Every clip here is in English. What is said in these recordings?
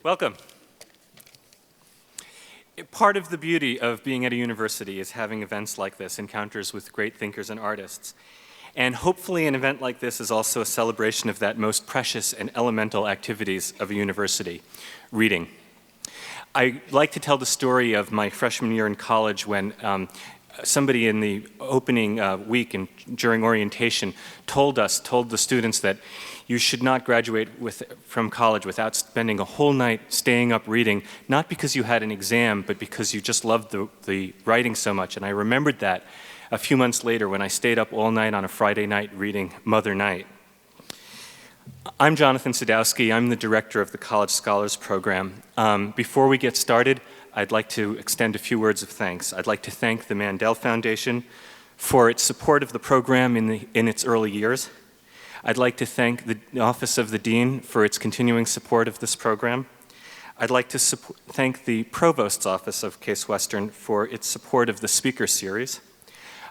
Welcome. Part of the beauty of being at a university is having events like this, encounters with great thinkers and artists. And hopefully an event like this is also a celebration of that most precious and elemental activities of a university, reading. I like to tell the story of my freshman year in college when somebody in the opening week and during orientation told the students that you should not graduate from college without spending a whole night staying up reading, not because you had an exam, but because you just loved the writing so much. And I remembered that a few months later when I stayed up all night on a Friday night reading Mother Night. I'm Jonathan Sadowski. I'm the director of the College Scholars Program. Before we get started, I'd like to extend a few words of thanks. I'd like to thank the Mandel Foundation for its support of the program in its early years. I'd like to thank the Office of the Dean for its continuing support of this program. I'd like to thank the Provost's Office of Case Western for its support of the Speaker Series.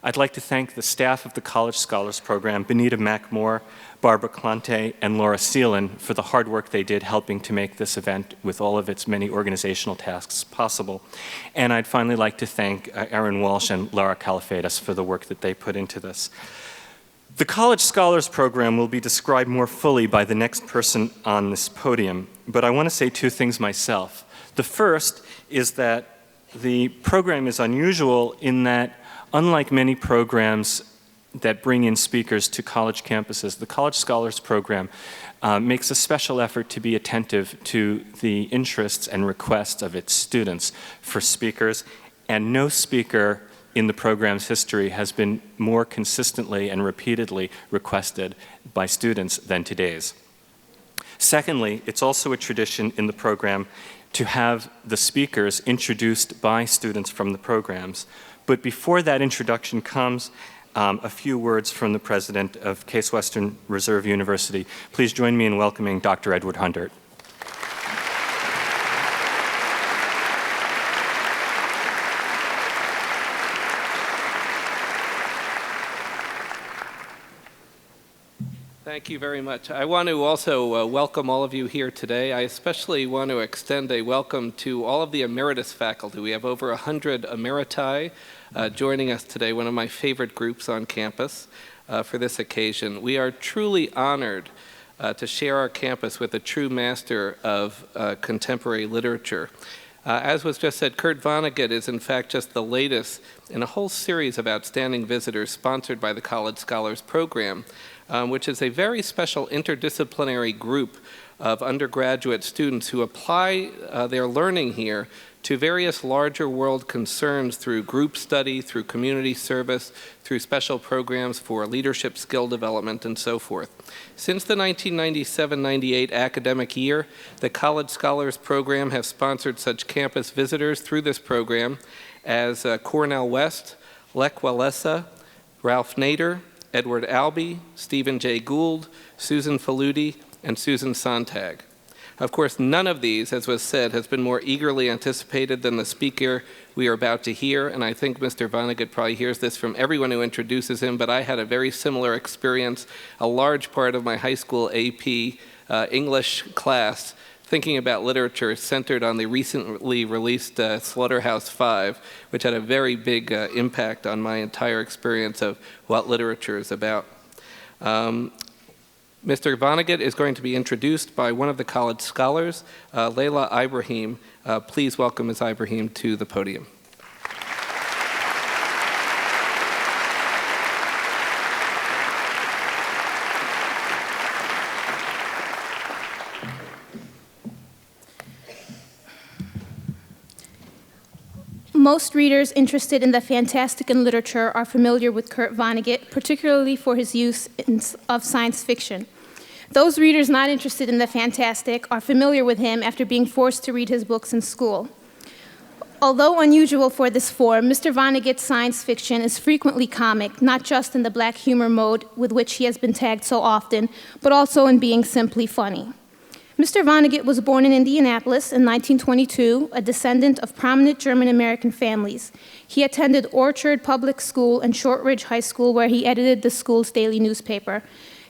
I'd like to thank the staff of the College Scholars Program, Benita McMore, Barbara Clante, and Laura Seelan for the hard work they did helping to make this event with all of its many organizational tasks possible. And I'd finally like to thank Erin Walsh and Lara Kalafatis for the work that they put into this. The College Scholars Program will be described more fully by the next person on this podium, but I want to say two things myself. The first is that the program is unusual in that, unlike many programs that bring in speakers to college campuses, the College Scholars Program makes a special effort to be attentive to the interests and requests of its students for speakers, and no speaker in the program's history has been more consistently and repeatedly requested by students than today's. Secondly, it's also a tradition in the program to have the speakers introduced by students from the programs. But before that introduction comes, a few words from the president of Case Western Reserve University. Please join me in welcoming Dr. Edward Hundert. Thank you very much. I want to also welcome all of you here today. I especially want to extend a welcome to all of the emeritus faculty. We have over 100 emeriti joining us today, one of my favorite groups on campus for this occasion. We are truly honored to share our campus with a true master of contemporary literature. As was just said, Kurt Vonnegut is in fact just the latest in a whole series of outstanding visitors sponsored by the College Scholars Program, which is a very special interdisciplinary group of undergraduate students who apply their learning here to various larger world concerns through group study, through community service, through special programs for leadership skill development, and so forth. Since the 1997-98 academic year, the College Scholars Program has sponsored such campus visitors through this program as Cornel West, Lech Walesa, Ralph Nader, Edward Albee, Stephen Jay Gould, Susan Faludi, and Susan Sontag. Of course, none of these, as was said, has been more eagerly anticipated than the speaker we are about to hear, and I think Mr. Vonnegut probably hears this from everyone who introduces him, but I had a very similar experience. A large part of my high school AP English class thinking about literature centered on the recently released Slaughterhouse-Five, which had a very big impact on my entire experience of what literature is about. Mr. Vonnegut is going to be introduced by one of the college scholars, Layla Ibrahim. Please welcome Ms. Ibrahim to the podium. Most readers interested in the fantastic and literature are familiar with Kurt Vonnegut, particularly for his use of science fiction. Those readers not interested in the fantastic are familiar with him after being forced to read his books in school. Although unusual for this form, Mr. Vonnegut's science fiction is frequently comic, not just in the black humor mode with which he has been tagged so often, but also in being simply funny. Mr. Vonnegut was born in Indianapolis in 1922, a descendant of prominent German-American families. He attended Orchard Public School and Shortridge High School, where he edited the school's daily newspaper.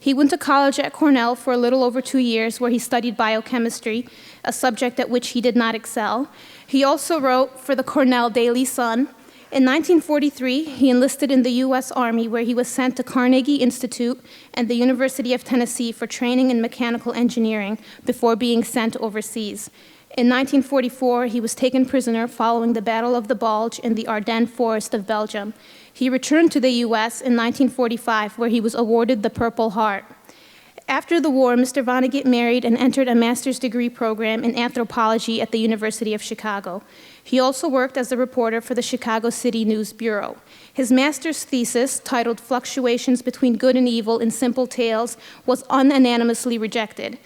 He went to college at Cornell for a little over 2 years, where he studied biochemistry, a subject at which he did not excel. He also wrote for the Cornell Daily Sun. In 1943, he enlisted in the U.S. Army, where he was sent to Carnegie Institute and the University of Tennessee for training in mechanical engineering before being sent overseas. In 1944, he was taken prisoner following the Battle of the Bulge in the Ardennes Forest of Belgium. He returned to the U.S. in 1945, where he was awarded the Purple Heart. After the war, Mr. Vonnegut married and entered a master's degree program in anthropology at the University of Chicago. He also worked as a reporter for the Chicago City News Bureau. His master's thesis, titled Fluctuations Between Good and Evil in Simple Tales, was unanimously rejected.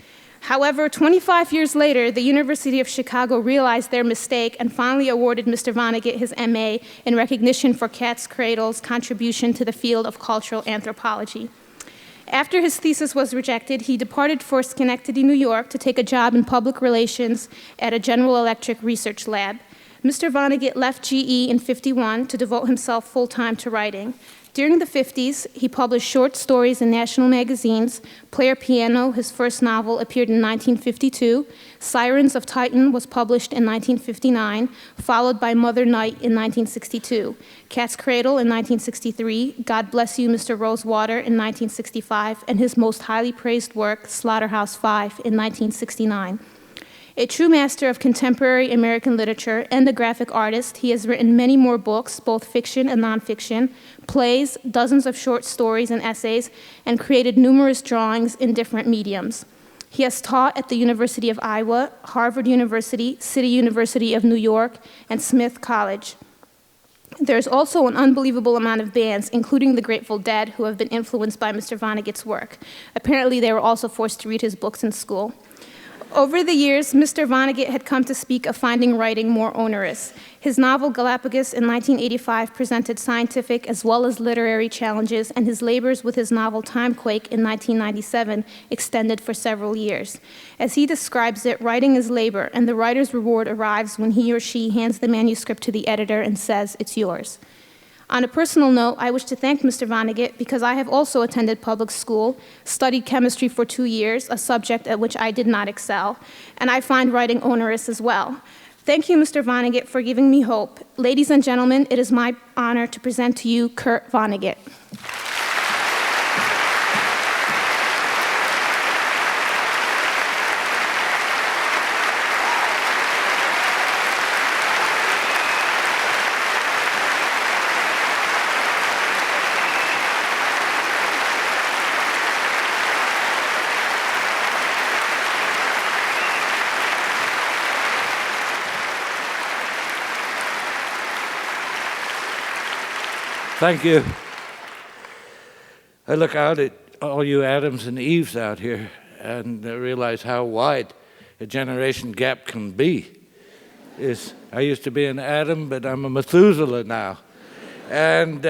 However, 25 years later, the University of Chicago realized their mistake and finally awarded Mr. Vonnegut his MA in recognition for Cat's Cradle's contribution to the field of cultural anthropology. After his thesis was rejected, he departed for Schenectady, New York, to take a job in public relations at a General Electric research lab. Mr. Vonnegut left GE in '51 to devote himself full-time to writing. During the '50s, he published short stories in national magazines. Player Piano, his first novel, appeared in 1952. Sirens of Titan was published in 1959, followed by Mother Night in 1962. Cat's Cradle in 1963, God Bless You, Mr. Rosewater in 1965, and his most highly praised work, Slaughterhouse-Five, in 1969. A true master of contemporary American literature and a graphic artist, he has written many more books, both fiction and nonfiction, plays, dozens of short stories and essays, and created numerous drawings in different mediums. He has taught at the University of Iowa, Harvard University, City University of New York, and Smith College. There's also an unbelievable amount of bands, including the Grateful Dead, who have been influenced by Mr. Vonnegut's work. Apparently, they were also forced to read his books in school. Over the years, Mr. Vonnegut had come to speak of finding writing more onerous. His novel Galapagos in 1985 presented scientific as well as literary challenges, and his labors with his novel Timequake in 1997 extended for several years. As he describes it, writing is labor, and the writer's reward arrives when he or she hands the manuscript to the editor and says, "It's yours." On a personal note, I wish to thank Mr. Vonnegut because I have also attended public school, studied chemistry for 2 years, a subject at which I did not excel, and I find writing onerous as well. Thank you, Mr. Vonnegut, for giving me hope. Ladies and gentlemen, it is my honor to present to you Kurt Vonnegut. Thank you. I look out at all you Adams and Eves out here and realize how wide a generation gap can be. I used to be an Adam, but I'm a Methuselah now. And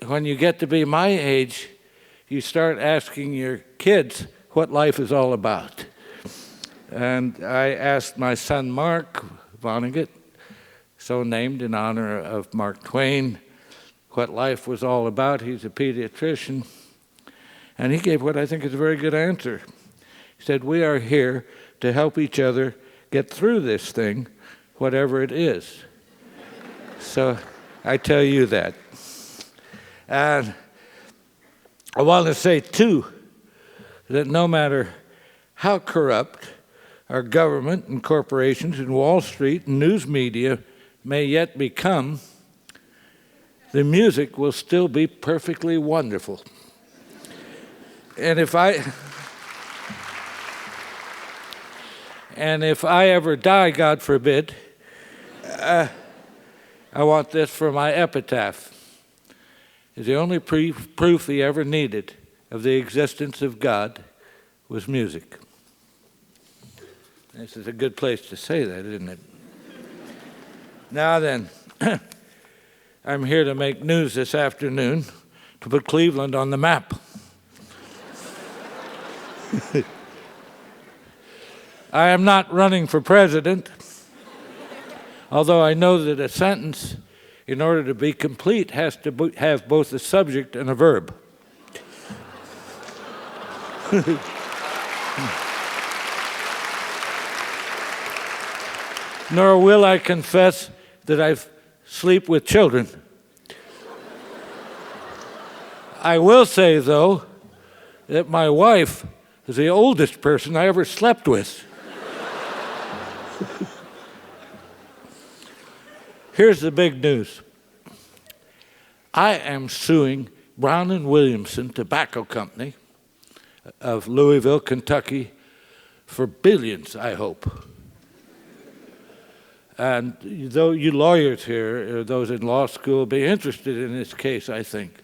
when you get to be my age, you start asking your kids what life is all about. And I asked my son, Mark Vonnegut, so named in honor of Mark Twain, what life was all about. He's a pediatrician. And he gave what I think is a very good answer. He said, we are here to help each other get through this thing, whatever it is. So I tell you that. And I want to say, too, that no matter how corrupt our government and corporations and Wall Street and news media may yet become, the music will still be perfectly wonderful. And if I ever die, God forbid, I want this for my epitaph. Is the only proof he ever needed of the existence of God was music. This is a good place to say that, isn't it? Now then, I'm here to make news this afternoon to put Cleveland on the map. I am not running for president, although I know that a sentence, in order to be complete, has to have both a subject and a verb. Nor will I confess that I sleep with children. I will say, though, that my wife is the oldest person I ever slept with. Here's the big news. I am suing Brown and Williamson Tobacco Company of Louisville, Kentucky, for billions, I hope. And though you lawyers here, or those in law school, will be interested in this case, I think.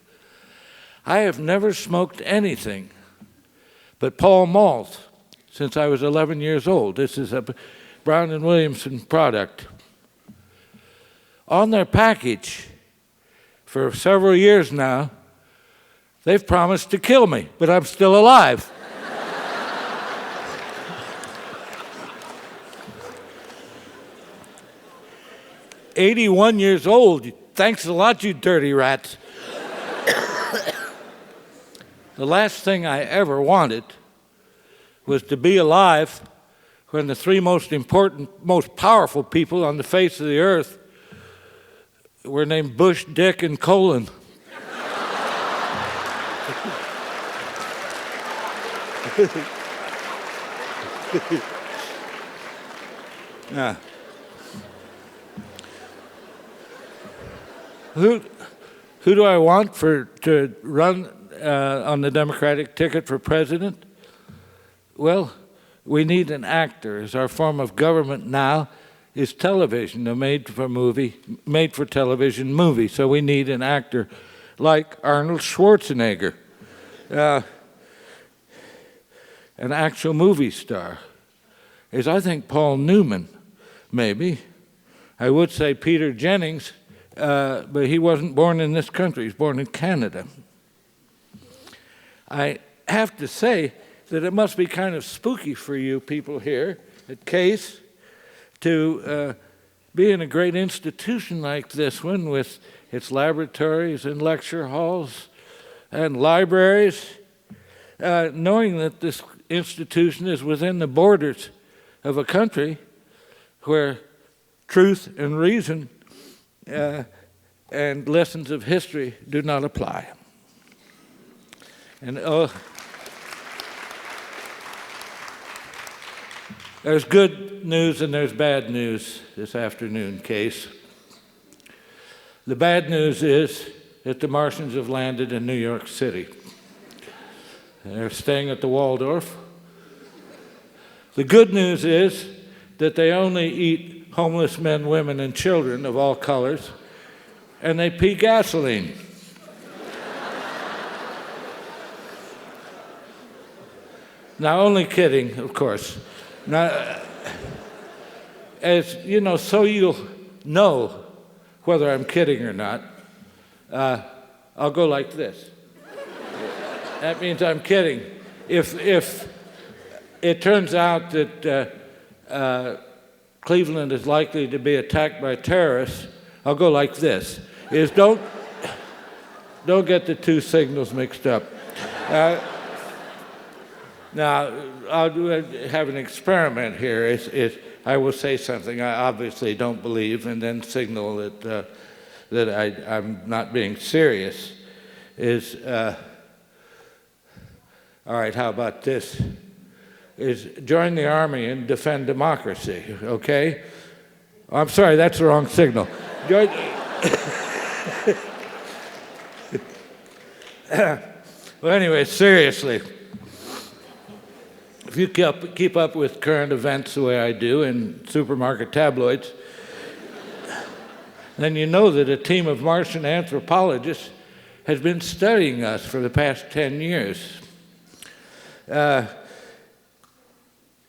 I have never smoked anything but Pall Mall since I was 11 years old. This is a Brown and Williamson product. On their package, for several years now, they've promised to kill me, but I'm still alive. "81 years old. Thanks a lot, you dirty rats." The last thing I ever wanted was to be alive when the three most important, most powerful people on the face of the earth were named Bush, Dick, and Colin. Yeah. Who do I want to run on the Democratic ticket for president? Well, we need an actor, as our form of government now is television, a made-for-television movie. So we need an actor like Arnold Schwarzenegger, an actual movie star. Is I think Paul Newman, maybe. I would say Peter Jennings, but he wasn't born in this country. He was born in Canada. I have to say that it must be kind of spooky for you people here at Case to be in a great institution like this one with its laboratories and lecture halls and libraries, knowing that this institution is within the borders of a country where truth and reason and lessons of history do not apply. And there's good news and there's bad news this afternoon, Case. The bad news is that the Martians have landed in New York City. They're staying at the Waldorf. The good news is that they only eat homeless men, women, and children of all colors, and they pee gasoline. Now, only kidding, of course. Now, as you know, so you'll know whether I'm kidding or not, I'll go like this. That means I'm kidding. If it turns out that Cleveland is likely to be attacked by terrorists, I'll go like this. Don't get the two signals mixed up. Now, I'll have an experiment here. I will say something I obviously don't believe and then signal that I'm not being serious. All right, how about this? Join the army and defend democracy, okay? I'm sorry, that's the wrong signal. Well, anyway, seriously. If you keep up with current events the way I do in supermarket tabloids, then you know that a team of Martian anthropologists has been studying us for the past 10 years.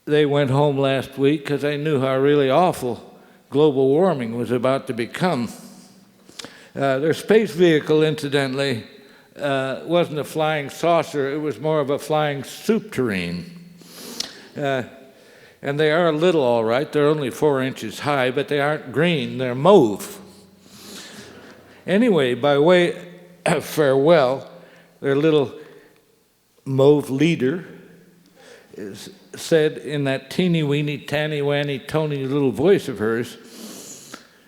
They went home last week because they knew how really awful global warming was about to become. Their space vehicle, incidentally, wasn't a flying saucer, it was more of a flying soup tureen. And they are little, all right. They're only 4 inches high, but they aren't green. They're mauve. Anyway, by way of farewell, their little mauve leader said in that teeny-weeny, tanny-wanny, tony little voice of hers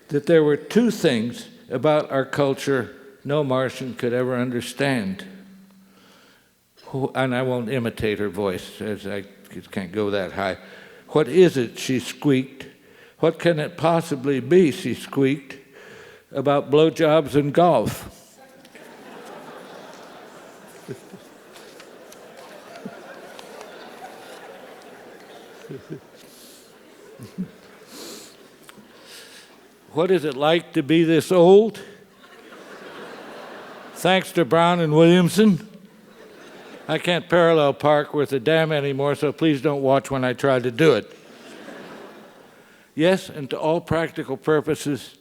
that there were two things about our culture no Martian could ever understand. And I won't imitate her voice, as I can't go that high. What is it, she squeaked. What can it possibly be, she squeaked, about blowjobs and golf? What is it like to be this old? Thanks to Brown and Williamson. I can't parallel park with a dam anymore, so please don't watch when I try to do it. Yes, and to all practical purposes,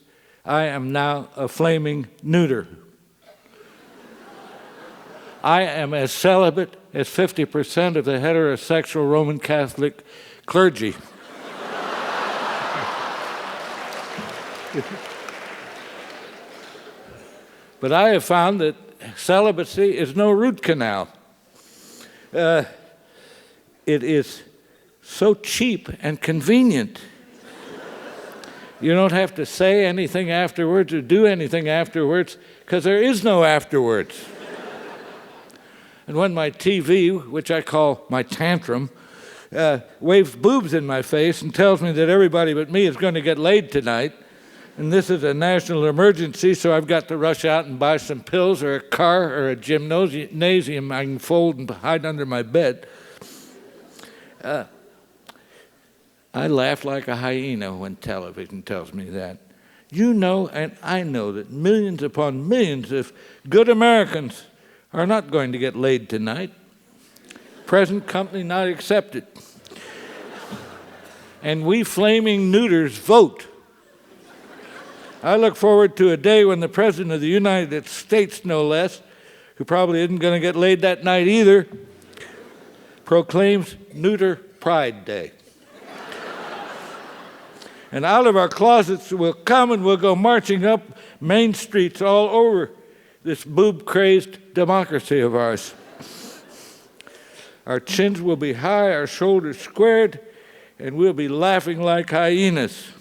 I am now a flaming neuter. I am as celibate as 50% of the heterosexual Roman Catholic clergy. But I have found that celibacy is no root canal. It is so cheap and convenient. You don't have to say anything afterwards or do anything afterwards because there is no afterwards. And when my TV, which I call my tantrum, waves boobs in my face and tells me that everybody but me is going to get laid tonight, and this is a national emergency, so I've got to rush out and buy some pills or a car or a gymnasium I can fold and hide under my bed. I laugh like a hyena when television tells me that. You know and I know that millions upon millions of good Americans are not going to get laid tonight. Present company not accepted. And we flaming neuters vote. I look forward to a day when the President of the United States, no less, who probably isn't going to get laid that night either, proclaims Neuter Pride Day. And out of our closets we'll come and we'll go marching up main streets all over this boob-crazed democracy of ours. Our chins will be high, our shoulders squared, and we'll be laughing like hyenas.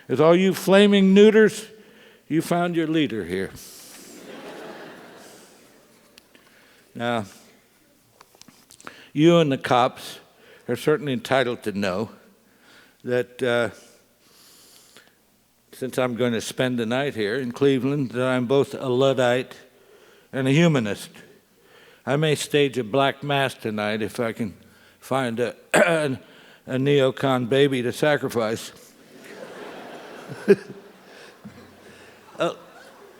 As all you flaming neuters, you found your leader here. Now, you and the cops are certainly entitled to know that since I'm going to spend the night here in Cleveland, that I'm both a Luddite and a humanist. I may stage a black mass tonight if I can find a neocon baby to sacrifice.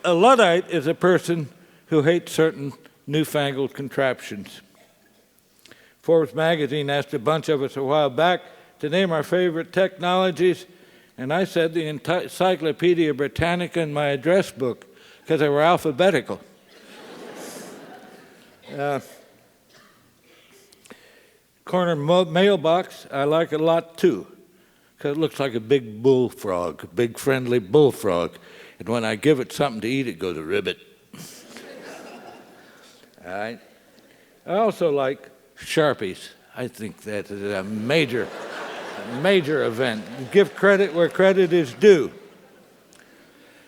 A Luddite is a person who hates certain newfangled contraptions. Forbes magazine asked a bunch of us a while back to name our favorite technologies, and I said the Encyclopedia Britannica and my address book, because they were alphabetical. Corner mailbox, I like it a lot too, because it looks like a big bullfrog, a big friendly bullfrog. And when I give it something to eat, it goes a ribbit. All right. I also like Sharpies. I think that is a major event. Give credit where credit is due.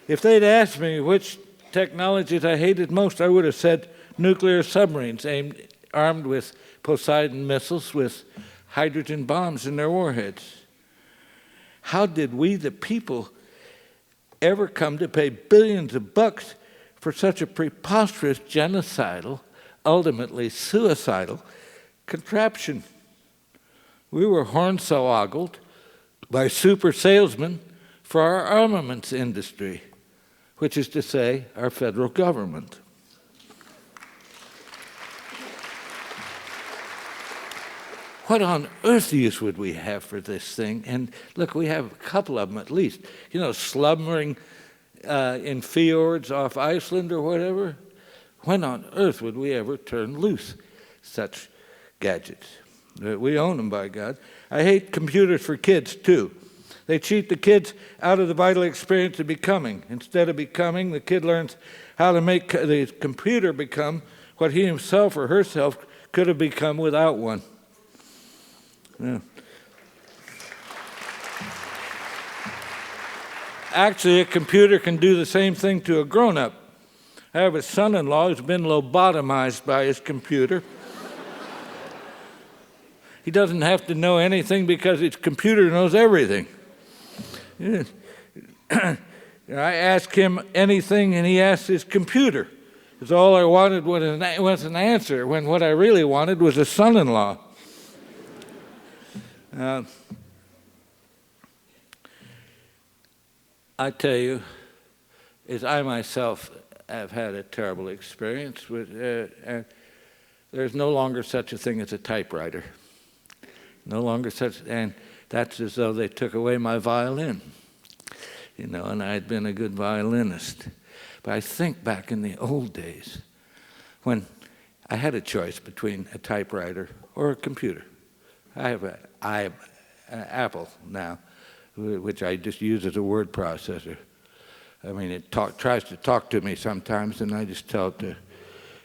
If they'd asked me which technologies I hated most, I would have said nuclear submarines armed with Poseidon missiles with hydrogen bombs in their warheads. How did we, the people, ever come to pay billions of bucks for such a preposterous, genocidal, ultimately suicidal contraption? We were hornswoggled by super salesmen for our armaments industry, which is to say, our federal government. What on earth use would we have for this thing? And look, we have a couple of them at least. You know, slumbering in fjords off Iceland or whatever. When on earth would we ever turn loose such gadgets? We own them, by God. I hate computers for kids, too. They cheat the kids out of the vital experience of becoming. Instead of becoming, the kid learns how to make the computer become what he himself or herself could have become without one. Yeah. Actually, a computer can do the same thing to a grown-up. I have a son-in-law who's been lobotomized by his computer. He doesn't have to know anything because his computer knows everything. Yeah. I ask him anything, and he asks his computer. Because all I wanted was an answer, when what I really wanted was a son-in-law. I tell you, is I myself have had a terrible experience with, and there's no longer such a thing as a typewriter. No longer such, and that's as though they took away my violin, you know, and I had been a good violinist. But I think back in the old days when I had a choice between a typewriter or a computer. I have an Apple now, which I just use as a word processor. I mean, it tries to talk to me sometimes, and I just tell it to,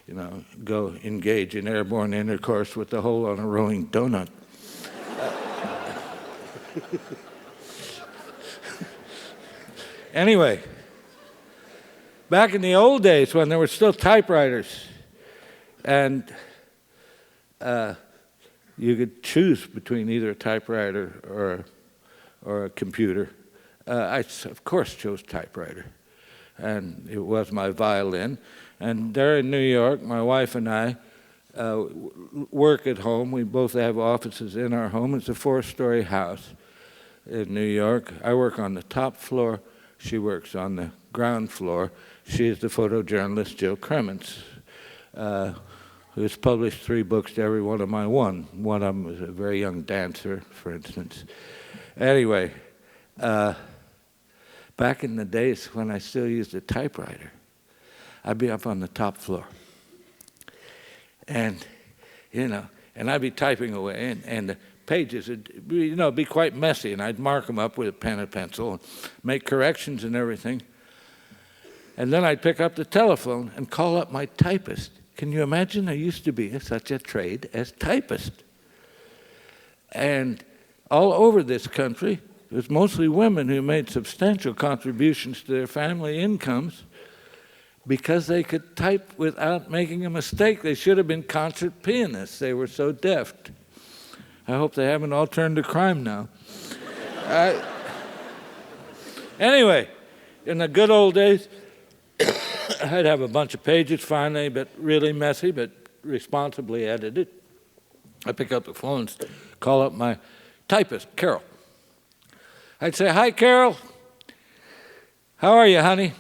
you know, go engage in airborne intercourse with the hole on a rolling donut. Anyway, back in the old days when there were still typewriters, and you could choose between either a typewriter or a computer. I, of course, chose typewriter, and it was my violin. And there in New York, my wife and I work at home. We both have offices in our home. It's a 4-story house in New York. I work on the top floor. She works on the ground floor. She is the photojournalist Jill Kremens, who's published 3 books to every one of my one. One of them was a very young dancer, for instance. Anyway, back in the days when I still used a typewriter, I'd be up on the top floor. And, you know, and I'd be typing away, and the pages would, you know, be quite messy, and I'd mark them up with a pen and pencil, and make corrections and everything. And then I'd pick up the telephone and call up my typist. Can you imagine there used to be such a trade as typist? And all over this country, it was mostly women who made substantial contributions to their family incomes because they could type without making a mistake. They should have been concert pianists. They were so deft. I hope they haven't all turned to crime now. Anyway, in the good old days, I'd have a bunch of pages finally, but really messy, but responsibly edited. I'd pick up the phone and call up my typist, Carol. I'd say, "Hi, Carol. How are you, honey?"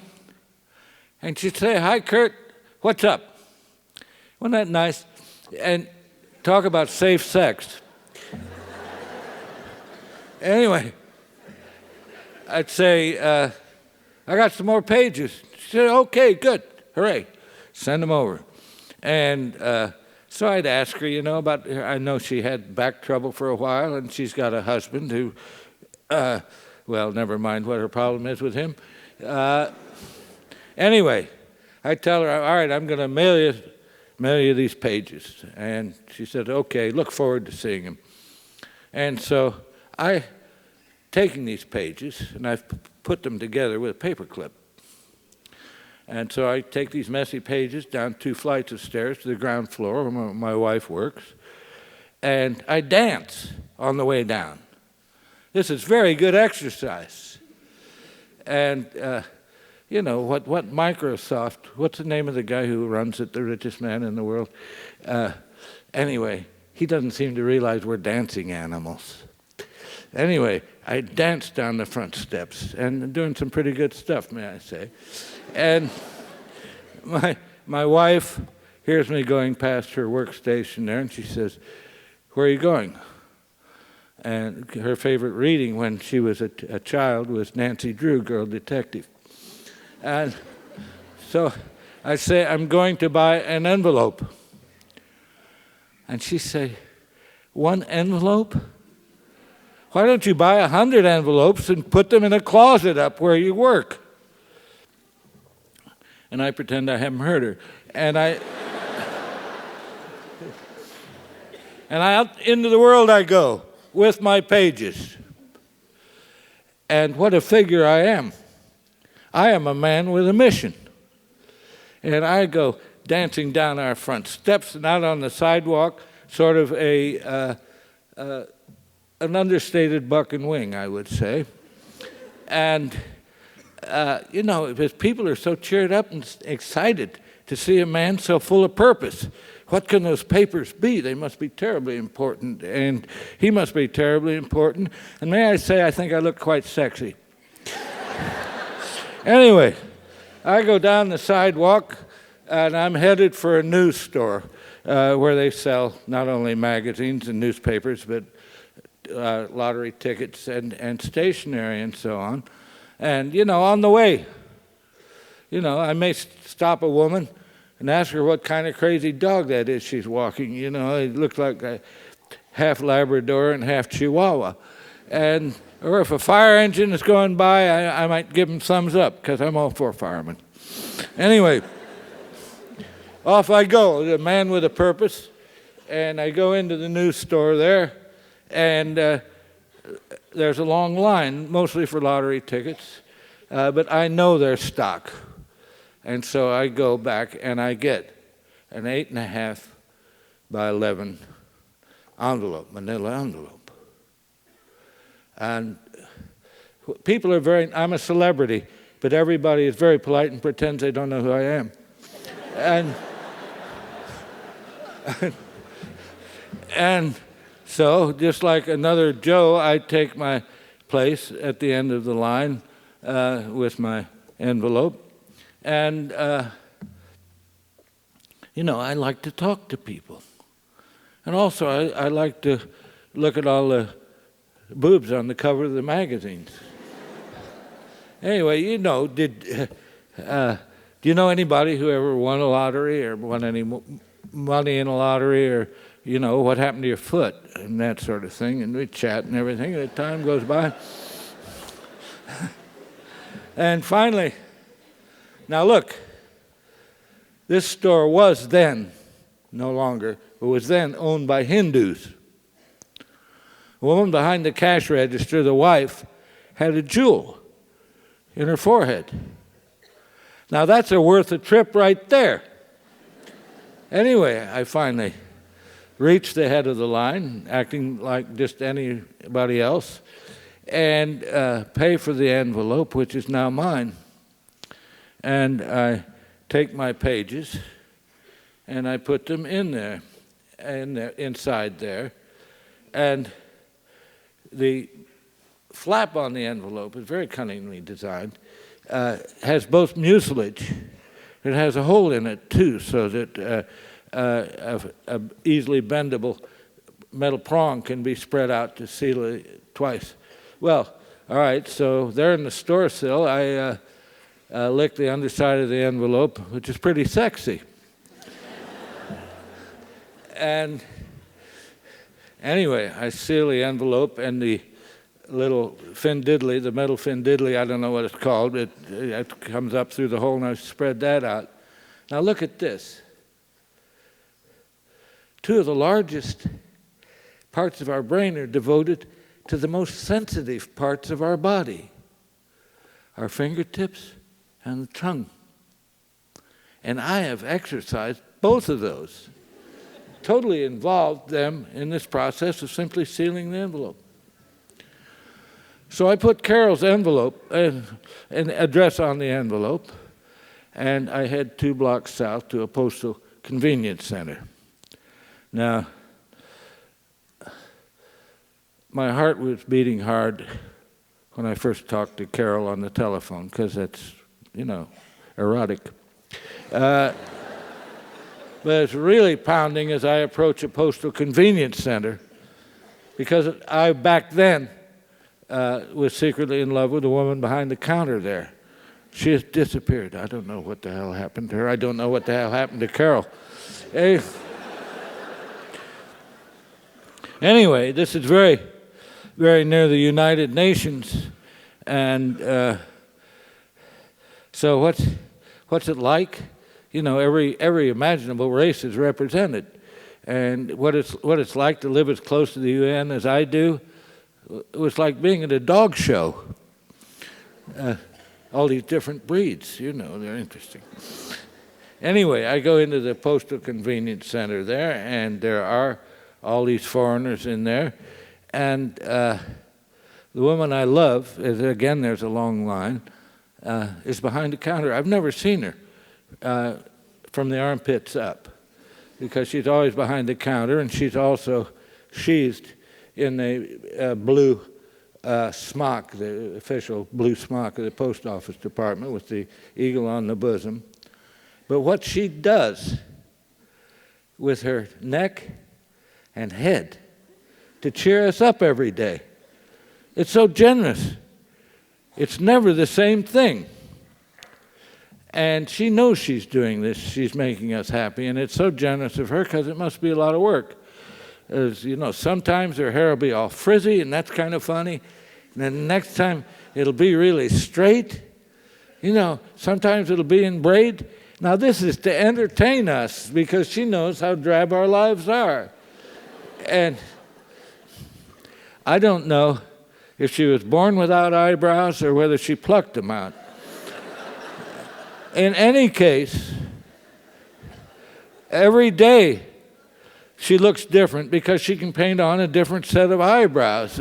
And she'd say, "Hi, Kurt. What's up?" Wasn't that nice? And talk about safe sex. Anyway, I'd say, "I got some more pages." She said, "Okay, good. Hooray. Send them over." And so I'd ask her, you know, about, I know she had back trouble for a while, and she's got a husband who, well, never mind what her problem is with him. Anyway, I tell her, "All right, I'm going to mail you these pages." And she said, "Okay, look forward to seeing them." And so I taken these pages, and I've put them together with a paper clip. And so I take these messy pages down 2 flights of stairs to the ground floor where my wife works, and I dance on the way down. This is very good exercise. And, you know, what Microsoft, what's the name of the guy who runs it, the richest man in the world? Anyway, he doesn't seem to realize we're dancing animals. Anyway, I danced down the front steps, and doing some pretty good stuff, may I say. And my wife hears me going past her workstation there, and she says, "Where are you going?" And her favorite reading when she was a child was Nancy Drew, Girl Detective. And so I say, "I'm going to buy an envelope." And she said, "1 envelope? Why don't you buy 100 envelopes and put them in a closet up where you work?" And I pretend I haven't heard her. And out into the world I go. with my pages. And what a figure I am. I am a man with a mission. And I go dancing down our front steps and out on the sidewalk, sort of an understated buck and wing, I would say. And, because people are so cheered up and excited to see a man so full of purpose. What can those papers be? They must be terribly important, and he must be terribly important. And may I say, I think I look quite sexy. Anyway, I go down the sidewalk, and I'm headed for a news store where they sell not only magazines and newspapers, but lottery tickets and stationery and so on. And, on the way, I may stop a woman and ask her what kind of crazy dog that is she's walking. It looks like a half Labrador and half Chihuahua. Or if a fire engine is going by, I might give them thumbs up, because I'm all for firemen. Anyway, off I go, the man with a purpose, and I go into the news store there, and there's a long line, mostly for lottery tickets, but I know their stock. And so I go back and I get an 8.5 by 11 envelope, manila envelope. And people are I'm a celebrity, but everybody is very polite and pretends they don't know who I am. And so, just like another Joe, I take my place at the end of the line with my envelope. And, I like to talk to people. And also, I like to look at all the boobs on the cover of the magazines. Anyway, do you know anybody who ever won a lottery or won any money in a lottery, or, what happened to your foot and that sort of thing? And we chat and everything, and time goes by. And finally, now look, this store was then, no longer, but was then owned by Hindus. The woman behind the cash register, the wife, had a jewel in her forehead. Now that's worth a trip right there. Anyway, I finally reached the head of the line, acting like just anybody else, and pay for the envelope, which is now mine. And I take my pages, and I put them in there, and inside there. And the flap on the envelope is very cunningly designed. Has both mucilage. It has a hole in it, too, so that a easily bendable metal prong can be spread out to seal it twice. Well, all right, so there in the store sill, I lick the underside of the envelope, which is pretty sexy. And anyway, I seal the envelope, and the little fin diddly, the metal fin diddly, I don't know what it's called, it comes up through the hole, and I spread that out. Now look at this. Two of the largest parts of our brain are devoted to the most sensitive parts of our body, our fingertips and the tongue. And I have exercised both of those, totally involved them in this process of simply sealing the envelope. So I put Carol's envelope, an address on the envelope, and I head 2 blocks south to a postal convenience center. Now, my heart was beating hard when I first talked to Carol on the telephone, because that's, erotic. But it's really pounding as I approach a postal convenience center, because I, back then, was secretly in love with the woman behind the counter there. She has disappeared. I don't know what the hell happened to her. I don't know what the hell happened to Carol. Anyway, this is very, very near the United Nations, and so what's it like? Every imaginable race is represented, and what it's like to live as close to the UN as I do. It was like being at a dog show. All these different breeds, they're interesting. Anyway, I go into the Postal Convenience Center there, and there are all these foreigners in there. And the woman I love, again, there's a long line, is behind the counter. I've never seen her from the armpits up, because she's always behind the counter, and she's also sheathed in a blue smock, the official blue smock of the Post Office Department with the eagle on the bosom. But what she does with her neck and head to cheer us up every day, it's so generous. It's never the same thing. And she knows she's doing this. She's making us happy. And it's so generous of her because it must be a lot of work. As sometimes her hair will be all frizzy, and that's kind of funny. And then the next time it'll be really straight. Sometimes it'll be in braid. Now this is to entertain us because she knows how drab our lives are. And I don't know if she was born without eyebrows or whether she plucked them out. In any case, every day she looks different because she can paint on a different set of eyebrows.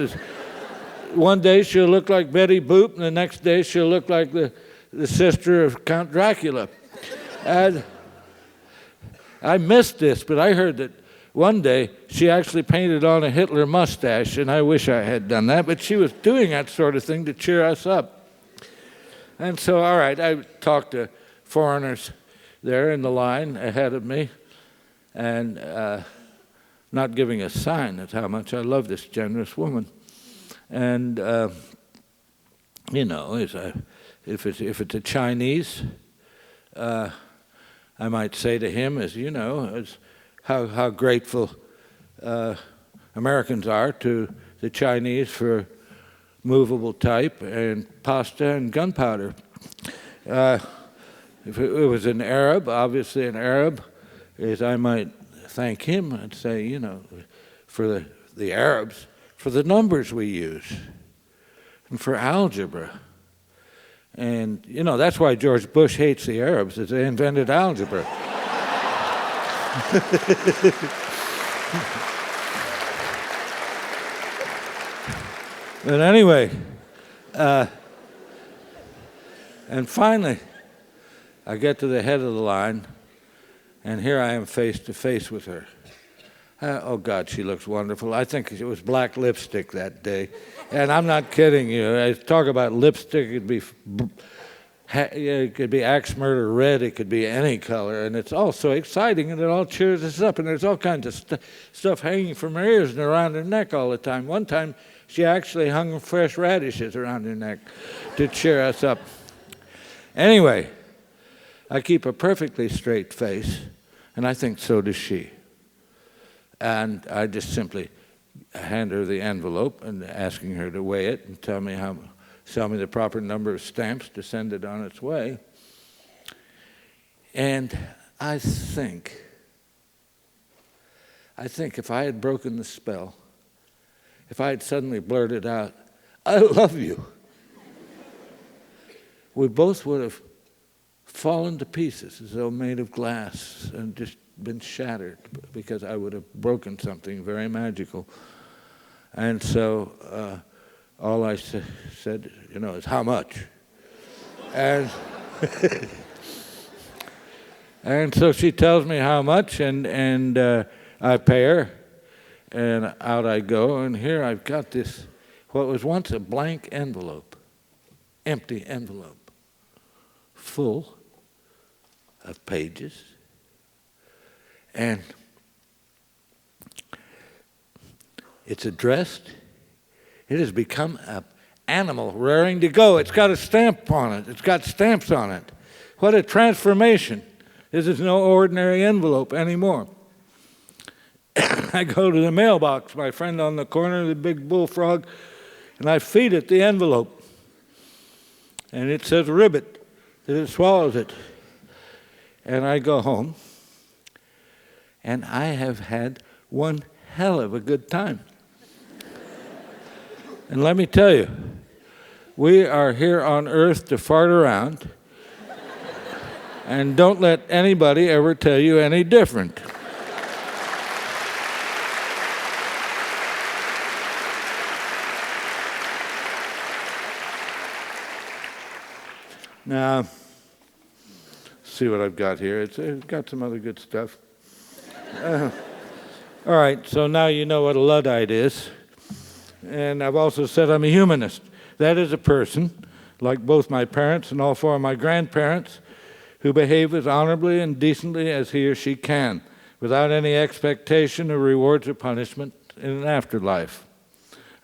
One day she'll look like Betty Boop, and the next day she'll look like the sister of Count Dracula. And I missed this, but I heard that one day she actually painted on a Hitler mustache, and I wish I had done that, but she was doing that sort of thing to cheer us up. And so, all right, I talked to foreigners there in the line ahead of me, and not giving a sign at how much I love this generous woman. And, if it's a Chinese, I might say to him, as how grateful Americans are to the Chinese for movable type and pasta and gunpowder. If it was an Arab, obviously an Arab, is I might thank him and say, for the Arabs, for the numbers we use, and for algebra. And, that's why George Bush hates the Arabs, is they invented algebra. But anyway, and finally, I get to the head of the line, and here I am face to face with her. Oh, God, she looks wonderful. I think it was black lipstick that day. And I'm not kidding you. I talk about lipstick, it could be axe murder red, it could be any color. And it's all so exciting, and it all cheers us up. And there's all kinds of stuff hanging from her ears and around her neck all the time. One time, she actually hung fresh radishes around her neck to cheer us up. Anyway, I keep a perfectly straight face, and I think so does she. And I just simply hand her the envelope and asking her to weigh it and tell me the proper number of stamps to send it on its way. And I think if I had broken the spell, if I had suddenly blurted out, "I love you," we both would have fallen to pieces as though made of glass and just been shattered, because I would have broken something very magical. And so all I said, is how much? And and so she tells me how much, and I pay her, and out I go, and here I've got this, what was once a blank envelope, empty envelope, full of pages. And it's addressed. It has become an animal raring to go. It's got a stamp on it. It's got stamps on it. What a transformation. This is no ordinary envelope anymore. I go to the mailbox, my friend on the corner, the big bullfrog, and I feed it the envelope. And it says ribbit, that it swallows it. And I go home. and I have had one hell of a good time. And let me tell you, we are here on Earth to fart around, and don't let anybody ever tell you any different. Now, see what I've got here. It's got some other good stuff. All right, so now you know what a Luddite is. And I've also said I'm a humanist. That is a person, like both my parents and all four of my grandparents, who behave as honorably and decently as he or she can, without any expectation of rewards or punishment in an afterlife.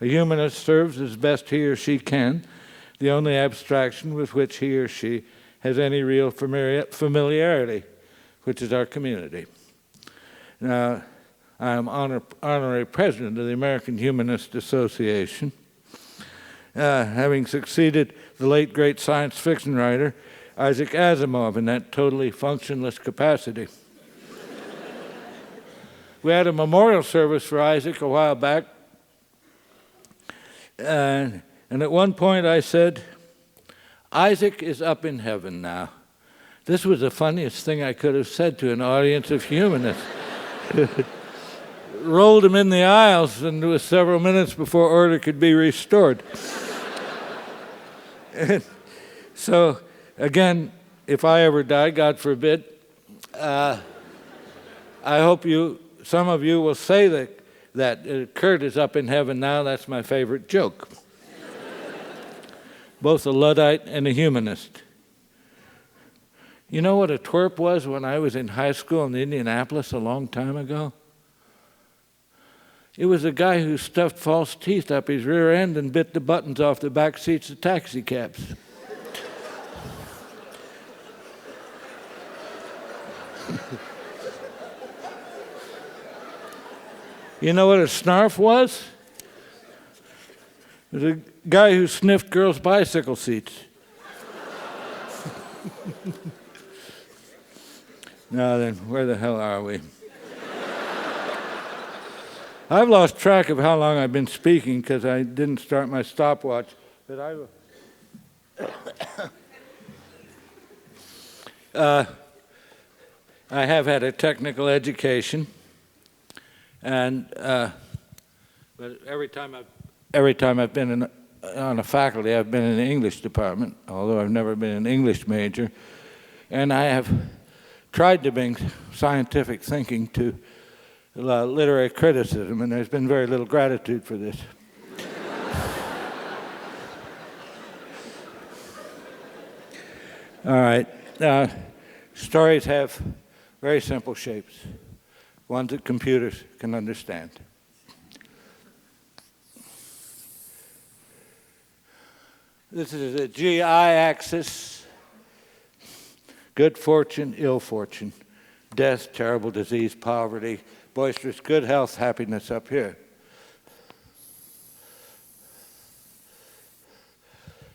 A humanist serves as best he or she can, the only abstraction with which he or she has any real familiarity, which is our community. Now, I am honorary president of the American Humanist Association, having succeeded the late great science fiction writer Isaac Asimov in that totally functionless capacity. We had a memorial service for Isaac a while back, and at one point I said, "Isaac is up in heaven now." This was the funniest thing I could have said to an audience of humanists. Rolled him in the aisles, and it was several minutes before order could be restored. So, again, if I ever die, God forbid, I hope some of you will say that Kurt is up in heaven now. That's my favorite joke. Both a Luddite and a humanist. You know what a twerp was when I was in high school in Indianapolis a long time ago? It was a guy who stuffed false teeth up his rear end and bit the buttons off the back seats of taxi cabs. You know what a snarf was? It was a guy who sniffed girls' bicycle seats. Now then, where the hell are we? I've lost track of how long I've been speaking because I didn't start my stopwatch, but I have had a technical education, and but every time I've been on a faculty, I've been in the English department, although I've never been an English major, and I have tried to bring scientific thinking to literary criticism, and there's been very little gratitude for this. All right. Stories have very simple shapes, ones that computers can understand. This is the GI axis: good fortune, ill fortune, death, terrible disease, poverty, boisterous good health, happiness up here.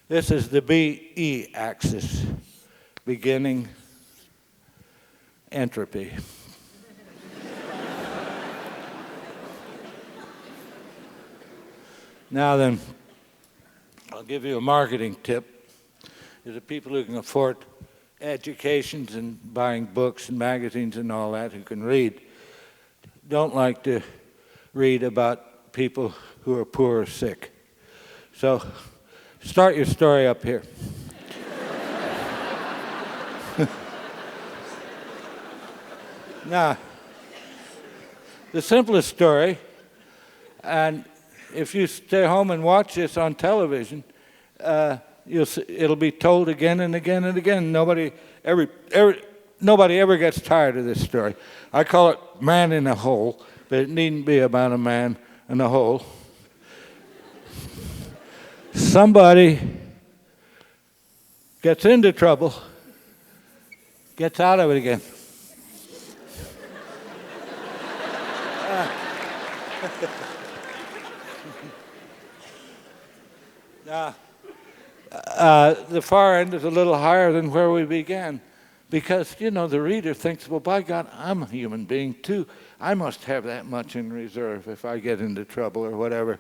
This is the BE axis: beginning, entropy. Now then, I'll give you a marketing tip. There's the people who can afford educations and buying books and magazines and all that, who can read, don't like to read about people who are poor or sick. So start your story up here. Now, the simplest story, and if you stay home and watch this on television, it'll be told again and again and again. Nobody ever gets tired of this story. I call it Man in a Hole, but it needn't be about a man in a hole. Somebody gets into trouble, gets out of it again. Now, the far end is a little higher than where we began. Because, the reader thinks, well, by God, I'm a human being too. I must have that much in reserve if I get into trouble or whatever.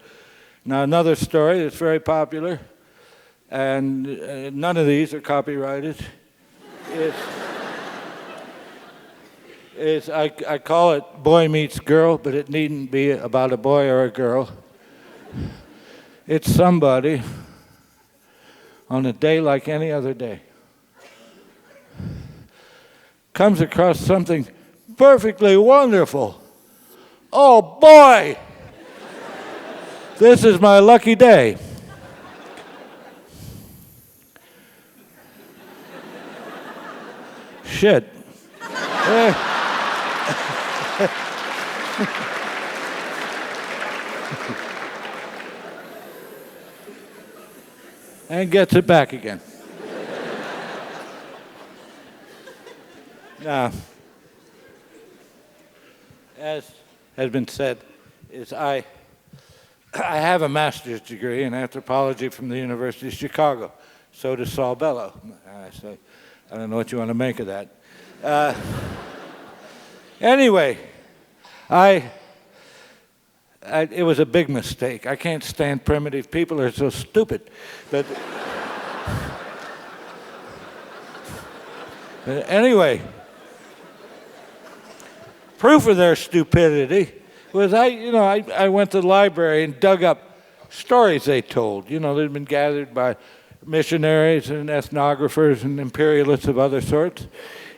Now, another story that's very popular, and none of these are copyrighted, is I call it Boy Meets Girl, but it needn't be about a boy or a girl. It's somebody on a day like any other day comes across something perfectly wonderful. Oh boy, this is my lucky day. Shit. And gets it back again. Now, as has been said, I have a master's degree in anthropology from the University of Chicago. So does Saul Bellow. I don't know what you want to make of that. Anyway, it was a big mistake. I can't stand primitive people. They're so stupid. But anyway, proof of their stupidity was I went to the library and dug up stories they told. They'd been gathered by missionaries and ethnographers and imperialists of other sorts.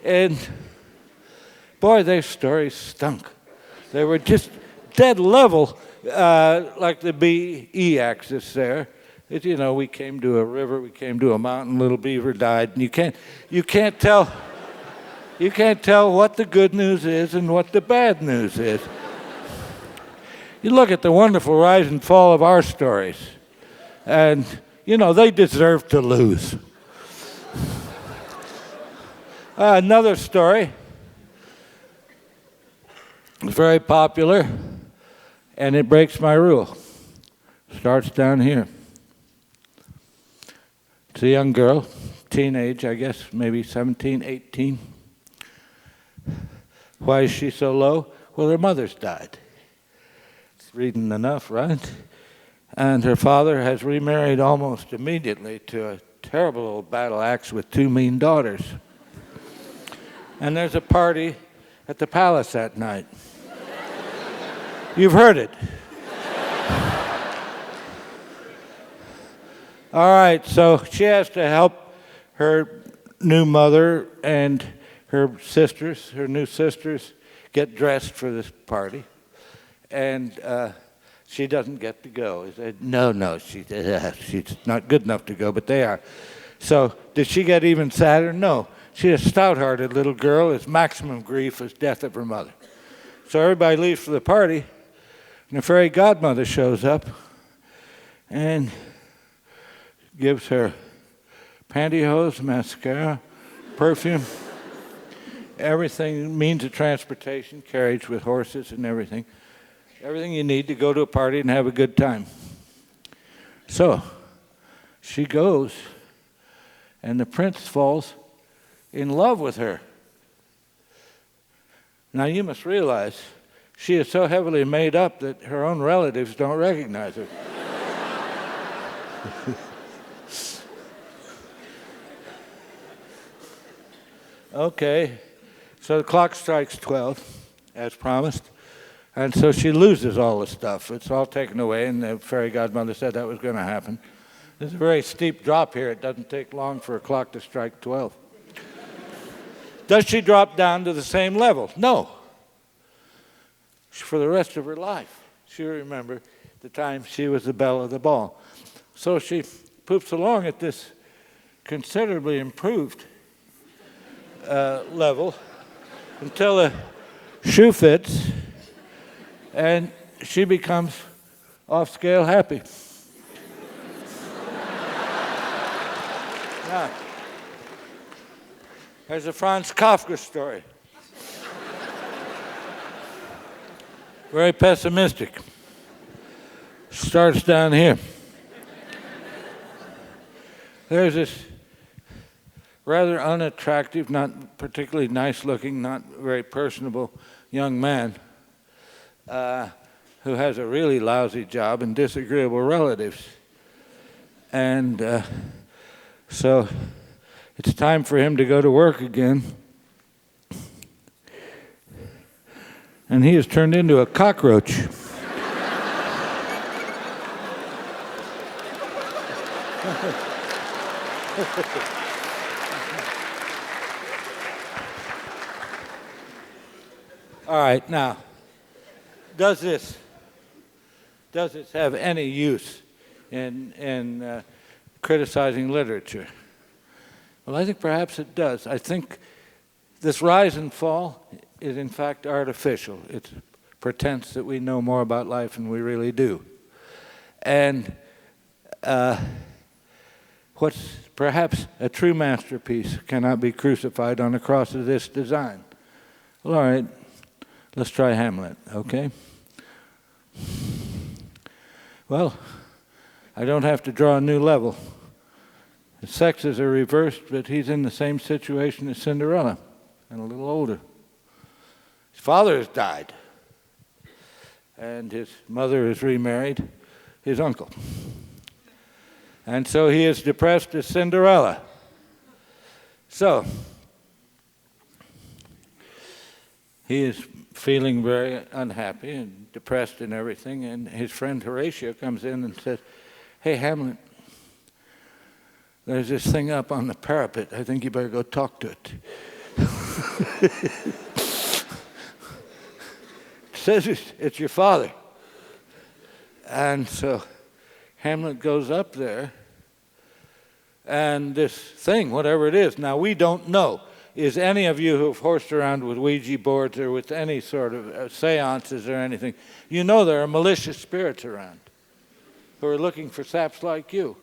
And boy, their stories stunk. They were just dead level, like the B-E axis there. We came to a river, we came to a mountain, little beaver died, and you can't tell what the good news is and what the bad news is. You look at the wonderful rise and fall of our stories, and they deserve to lose. Another story is very popular, and it breaks my rule. Starts down here. It's a young girl, teenage, I guess, maybe 17, 18. Why is she so low? Well, her mother's died. It's reading enough, right? And her father has remarried almost immediately to a terrible old battle axe with 2 mean daughters. And there's a party at the palace that night. You've heard it. All right, so she has to help her new mother and her new sisters, get dressed for this party. And she doesn't get to go. He said, no, she's not good enough to go, but they are. So did she get even sadder? No. She's a stout-hearted little girl. His maximum grief is death of her mother. So everybody leaves for the party, and the fairy godmother shows up and gives her pantyhose, mascara, perfume, everything, means of transportation, carriage with horses and everything. Everything you need to go to a party and have a good time. So she goes, and the prince falls in love with her. Now you must realize she is so heavily made up that her own relatives don't recognize her. Okay, so the clock strikes 12, as promised, and so she loses all the stuff. It's all taken away, and the fairy godmother said that was going to happen. There's a very steep drop here. It doesn't take long for a clock to strike 12. Does she drop down to the same level? No. For the rest of her life, she'll remember the time she was the belle of the ball. So she poops along at this considerably improved level until the shoe fits and she becomes off-scale happy. Now, there's a Franz Kafka story. Very pessimistic. Starts down here. There's this rather unattractive, not particularly nice-looking, not very personable young man who has a really lousy job and disagreeable relatives. And so it's time for him to go to work again. And he has turned into a cockroach. All right, now, does this have any use in criticizing literature? Well, I think perhaps it does. I think this rise and fall is in fact artificial. It's pretense that we know more about life than we really do. And what's perhaps a true masterpiece cannot be crucified on a cross of this design. Well, all right, let's try Hamlet, okay? Well, I don't have to draw a new level. The sexes are reversed, but he's in the same situation as Cinderella, and a little older. His father has died, and his mother is remarried, his uncle. And so he is depressed as Cinderella. So, he is feeling very unhappy and depressed and everything, and his friend Horatio comes in and says, "Hey, Hamlet, there's this thing up on the parapet. I think you better go talk to it." It says it's your father. And so Hamlet goes up there, and this thing, whatever it is, now we don't know. Is any of you who have horsed around with Ouija boards or with any sort of seances or anything, you know there are malicious spirits around who are looking for saps like you,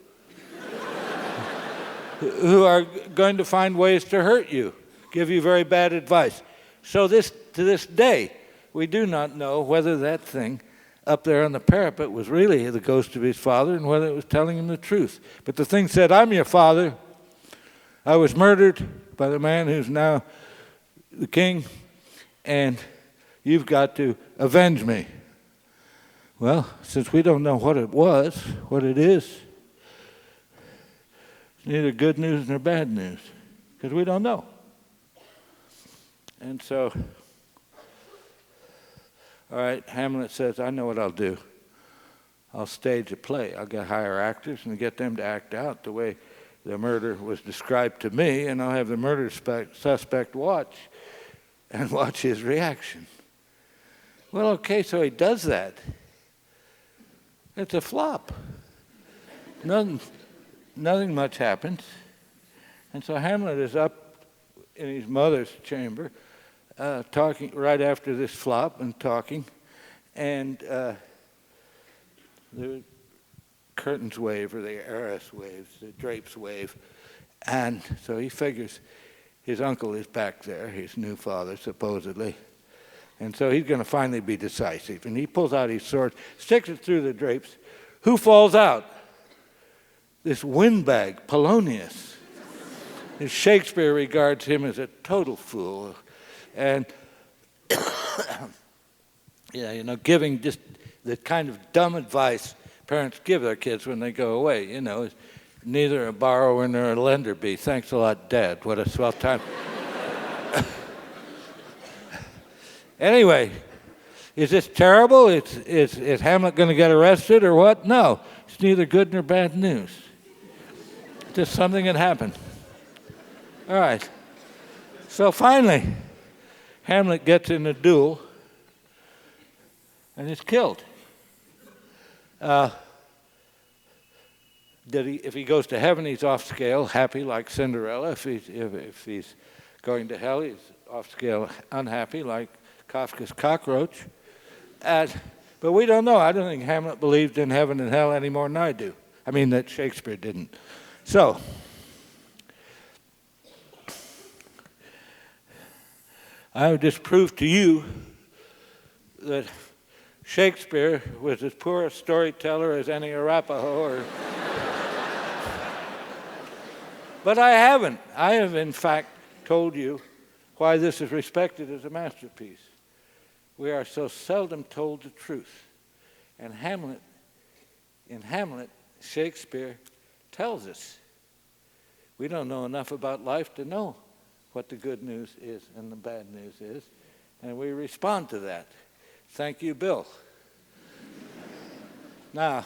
who are going to find ways to hurt you, give you very bad advice. So to this day, we do not know whether that thing up there on the parapet was really the ghost of his father and whether it was telling him the truth. But the thing said, "I'm your father. I was murdered by the man who's now the king, and you've got to avenge me." Well, since we don't know what it was, what it is, it's neither good news nor bad news, because we don't know. And so, all right, Hamlet says, "I know what I'll do. I'll stage a play. I'll hire actors and get them to act out the way the murder was described to me, and I'll have the murder suspect watch his reaction." Well, okay, so he does that. It's a flop. Nothing much happens. And so Hamlet is up in his mother's chamber, talking right after this flop and talking, and the curtains wave, or the arras waves, the drapes wave, and so he figures his uncle is back there, his new father supposedly, and so he's going to finally be decisive, and he pulls out his sword, sticks it through the drapes. Who falls out? This windbag, Polonius. Shakespeare regards him as a total fool, and giving just the kind of dumb advice parents give their kids when they go away, neither a borrower nor a lender be. Thanks a lot, Dad. What a swell time. Anyway, is this terrible? Is Hamlet going to get arrested or what? No, it's neither good nor bad news. Just something that happened. All right. So finally, Hamlet gets in a duel and is killed. If he goes to heaven, he's off scale, happy like Cinderella. If he's going to hell, he's off scale, unhappy like Kafka's cockroach. But we don't know. I don't think Hamlet believed in heaven and hell any more than I do. I mean, that Shakespeare didn't. So, I would just prove to you that Shakespeare was as poor a storyteller as any Arapaho But I haven't. I have, in fact, told you why this is respected as a masterpiece. We are so seldom told the truth. And in Hamlet, Shakespeare tells us we don't know enough about life to know what the good news is and the bad news is, and we respond to that. Thank you, Bill. Now,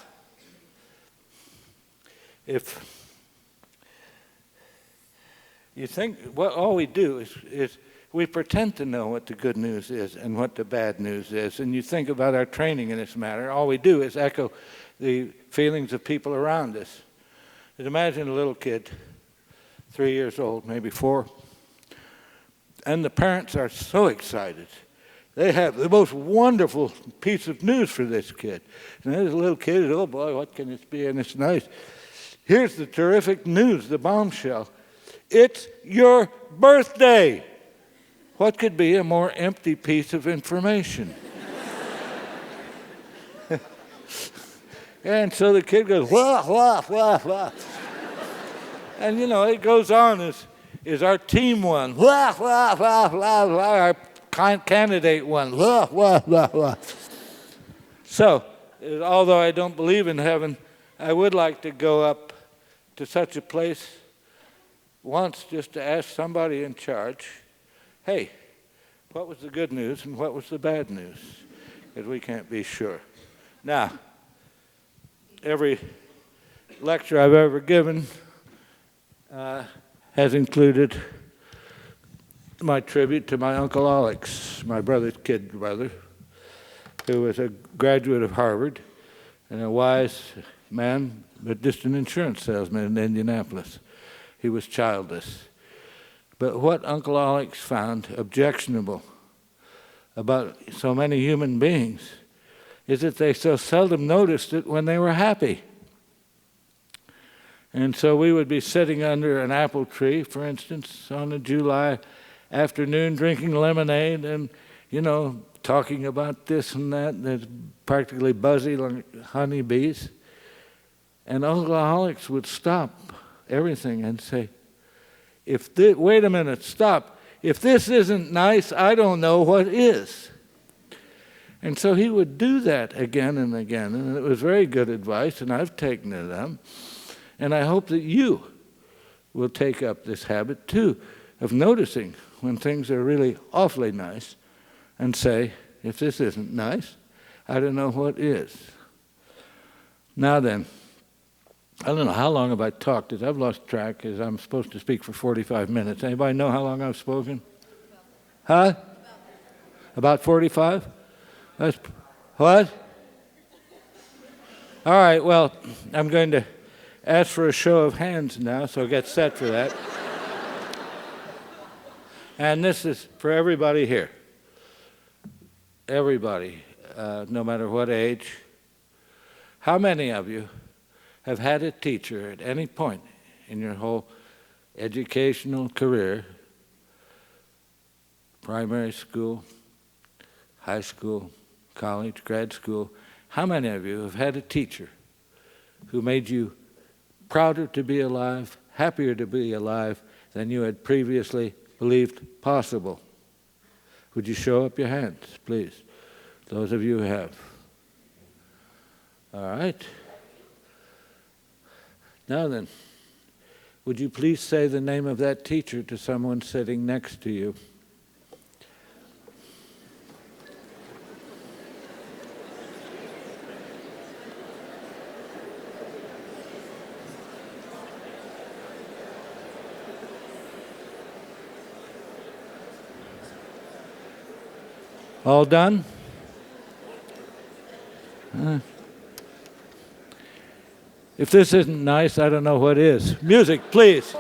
if you think, well, all we do is we pretend to know what the good news is and what the bad news is. And you think about our training in this matter, all we do is echo the feelings of people around us. Just imagine a little kid, 3 years old, maybe 4, and the parents are so excited. They have the most wonderful piece of news for this kid. And this little kid, oh boy, what can this be? And it's nice. Here's the terrific news, the bombshell. It's your birthday. What could be a more empty piece of information? And so the kid goes, wah, wah, wah, wah. And you know, it goes on, is our team won? Wah, wah, wah, wah, wah. Our candidate won? Wah, wah, wah, wah. So, although I don't believe in heaven, I would like to go up to such a place once just to ask somebody in charge, hey, what was the good news and what was the bad news? Because we can't be sure. Now, every lecture I've ever given has included my tribute to my Uncle Alex, my brother's kid brother, who was a graduate of Harvard and a wise man, but just an insurance salesman in Indianapolis. He was childless. But what Uncle Alex found objectionable about so many human beings is that they so seldom noticed it when they were happy. And so we would be sitting under an apple tree, for instance, on a July afternoon, drinking lemonade and, you know, talking about this and that. There's practically buzzy like honeybees. And Uncle Alex would stop everything and say, wait a minute, stop. If this isn't nice, I don't know what is. And so he would do that again and again, and it was very good advice, and I've taken it up. And I hope that you will take up this habit, too, of noticing when things are really awfully nice and say, if this isn't nice, I don't know what is. Now then, I don't know, how long have I talked? I've lost track, because I'm supposed to speak for 45 minutes. Anybody know how long I've spoken? Huh? About 45? That's, what? All right, well, I'm going to ask for a show of hands now, so get set for that. And this is for everybody here. Everybody, no matter what age. How many of you have had a teacher at any point in your whole educational career, primary school, high school, college, grad school, how many of you have had a teacher who made you prouder to be alive, happier to be alive than you had previously believed possible? Would you show up your hands, please? Those of you who have. All right. Now then, would you please say the name of that teacher to someone sitting next to you? All done? If this isn't nice, I don't know what is. Music, please.